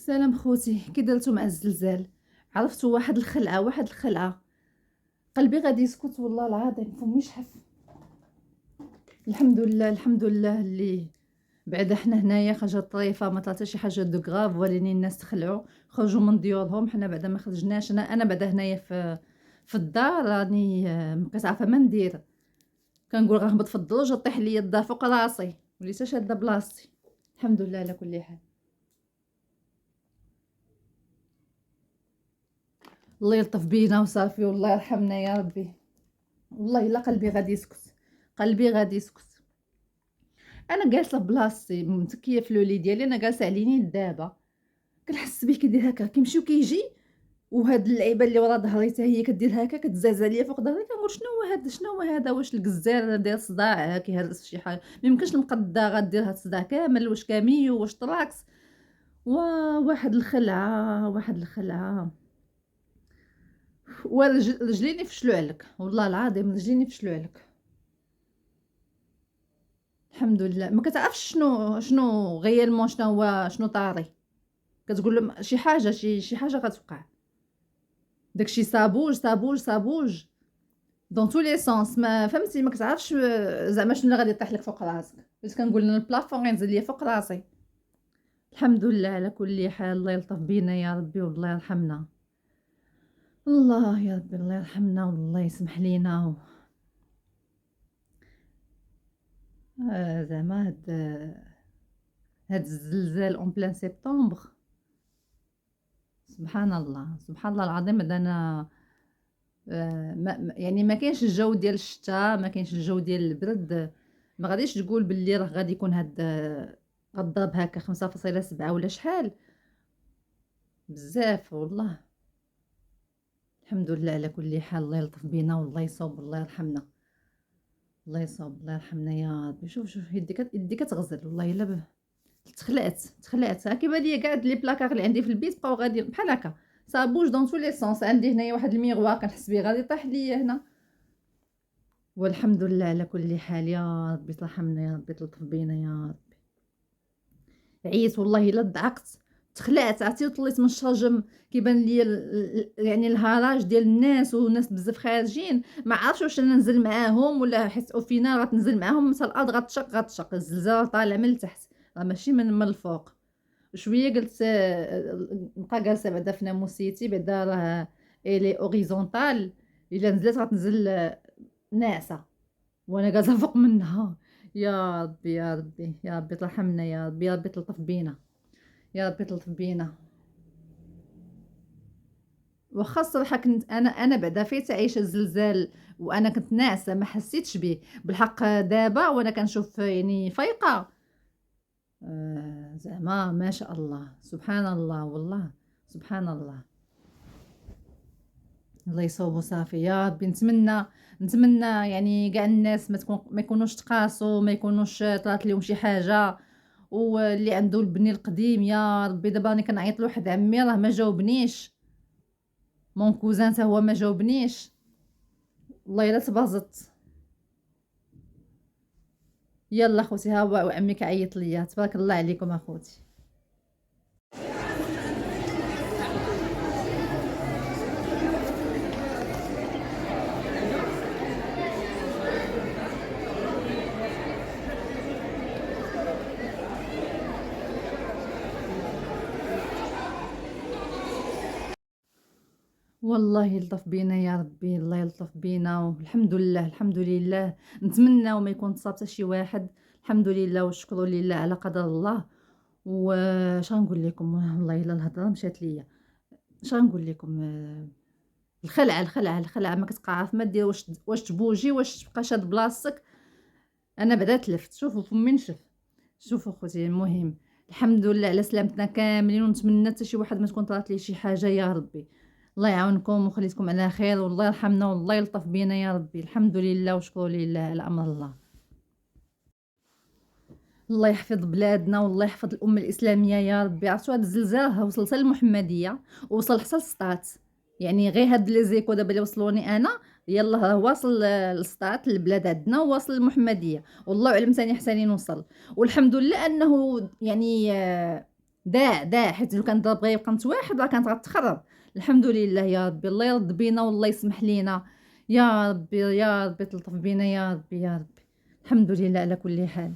سلام خوتي، كي درتو مع الزلزال؟ عرفتوا واحد الخلعة. قلبي غادي يسكت والله العظيم، فمي شحف. الحمد لله اللي بعدا حنا هنايا حاجه طريفه، ما طلعت شي حاجه دو غراف، ولكن الناس تخلعوا خرجوا من ديورهم. حنا بعدا ما خرجناش. انا بعدا هنايا في الدار راني مابقيت عارفه ما ندير. كنقول غنهبط في الدروج طيح ليا الدار فوق راسي، وليت شاده بلاصتي. الحمد لله على كل حال. الله يلطف بينا وصافي، والله يرحمنا يا ربي. والله الا قلبي غادي يسكت، قلبي غادي يسكت. انا جالسه بلاصتي متكيه في لولي ديالي، انا جالسه على يمين دابا. كنحس بيه كيدير هكا كيمشي وكيجي، وهاد اللعيبه اللي ورا ظهري حتى هي كدير هكا كتزعزع ليا فوق ظهري. كنقول شنو هو هذا؟ واش الجزار داير صداع كيهرس في شي حاجه؟ ما يمكنش المقده غدير هاد الصداع كامل. واش كاميو؟ واش طراكس؟ واحد الخلعه. ورجليني فشلوا عليك، والله العظيم رجليني فشلوا عليك. الحمد لله. ما كتعرفش شنو غيالمون، شنو طاري. كتقول لهم شي حاجه غتوقع. داكشي صابوج دون تو لي سونس. ما فهمتي؟ ما كتعرفش زعما شنو اللي غادي يطيح لك فوق راسك. بس كنقول لنا البلافون غينزل ليا فوق راسي. الحمد لله على كل حال. الله يلطف بينا يا ربي، والله يرحمنا. الله يا ربي، الله يرحمنا والله يسمح لينا زعما هاد الزلزال اون بلان سبتمبر. سبحان الله، سبحان الله العظيم. هذا انا يعني ما كاينش الجو ديال الشتاء، ما كاينش الجو ديال البرد. ما غاديش تقول باللي راه غادي يكون هاد غضرب هكا 5.7 ولا شحال. بزاف والله. الحمد لله على كل حال. الله يلطف بينا والله يصوب، الله يرحمنا. الله يصوب، الله يرحمنا يا ربي. شوف يدي كتغزل والله الا تخلعت. كيبان ليا كاع لي بلاكار اللي عندي في البيت بقاو غادي بحال هكا. صابوج دون تو لي سونس. عندي هنايا واحد الميغوار كنحس بيه غادي يطيح ليا هنا. والحمد لله على كل حال. يا ربي ترحمنا، يا ربي تلطف بينا يا ربي. عييت والله الا ضعقت، تخلعت عرفتي، وطليت من الشرجم. كيبان لي يعني الهراج ديال الناس، والناس بزاف خارجين. ما عرفتش واش انا ننزل معاهم ولا، حيت او فينال غتنزل معاهم حتى الارض غتشق. الزلزال طالع من التحت، راه ماشي من الفوق. شويه قلت نبقى جالسه بعدا في ناموسيتي، بعدا راه الي اوريزونطال. الا نزلت غتنزل ناعسه، وانا جالسه فوق منها. يا ربي يا ربي يا ربي ترحمنا، يا ربي يا ربي تلطف بينا، يا ربي تلطف بينا. واخا الصراحه كنت انا بعدا فايت عايشه الزلزال، وانا كنت ناعسه ما حسيتش به بالحق. دابا وانا كنشوف يعني فايقه. زعما ما شاء الله، سبحان الله والله، سبحان الله. الله يصوب صافي يا ربي. نتمنى يعني كاع الناس ما يكونوش تقاسوا، ما يكونوش طلعت لهم شي حاجه. واللي عنده البني القديم يا ربي. دابا راني كنعيط لواحد عمي راه ما جاوبنيش، مون كوزان حتى هو ما جاوبنيش. والله الا تبازت. يلا خوتي، ها هو عمي كيعيط ليا. تبارك الله عليكم اخوتي. والله يلطف بينا يا ربي، الله يلطف بينا. والحمد لله، الحمد لله. نتمنى وما يكون تصاب حتى شي واحد. الحمد لله والشكر لله على قدر الله. واش غنقول لكم؟ والله الا الهضره مشات ليا. اش غنقول لكم؟ الخلعه ما كتبقى عارف ما دير. واش تبوجي، واش تبقى شاد بلاصتك. انا بعدا تلفت، شوفوا فمي نشف. شوفوا خوتي، المهم الحمد لله على سلامتنا كاملين. ونتمنى حتى شي واحد ما تكون طرات ليه شي حاجه يا ربي. الله يعاونكم ويخليكم على خير، والله يرحمنا والله يلطف بينا يا ربي. الحمد لله وشكر لله على امر الله. الله يحفظ بلادنا والله يحفظ الامه الاسلاميه يا ربي. عرفتوا هذا الزلزال وصل حتى للمحمديه، ووصل حتى لسطات. يعني غير هاد لي زيكو دابا اللي وصلوني انا، يلا راه واصل لسطات البلاد عندنا، وواصل للمحمديه. والله اعلم ثاني حتى لين وصل. والحمد لله انه يعني داع حيت لو كان بغا يبقى متواحد راه كانت غتخرب. الحمد لله يا ربي، الله يرد بينا والله يسمح لينا، يا ربي يا ربي تلطف بينا يا ربي يا ربي. الحمد لله على كل حال.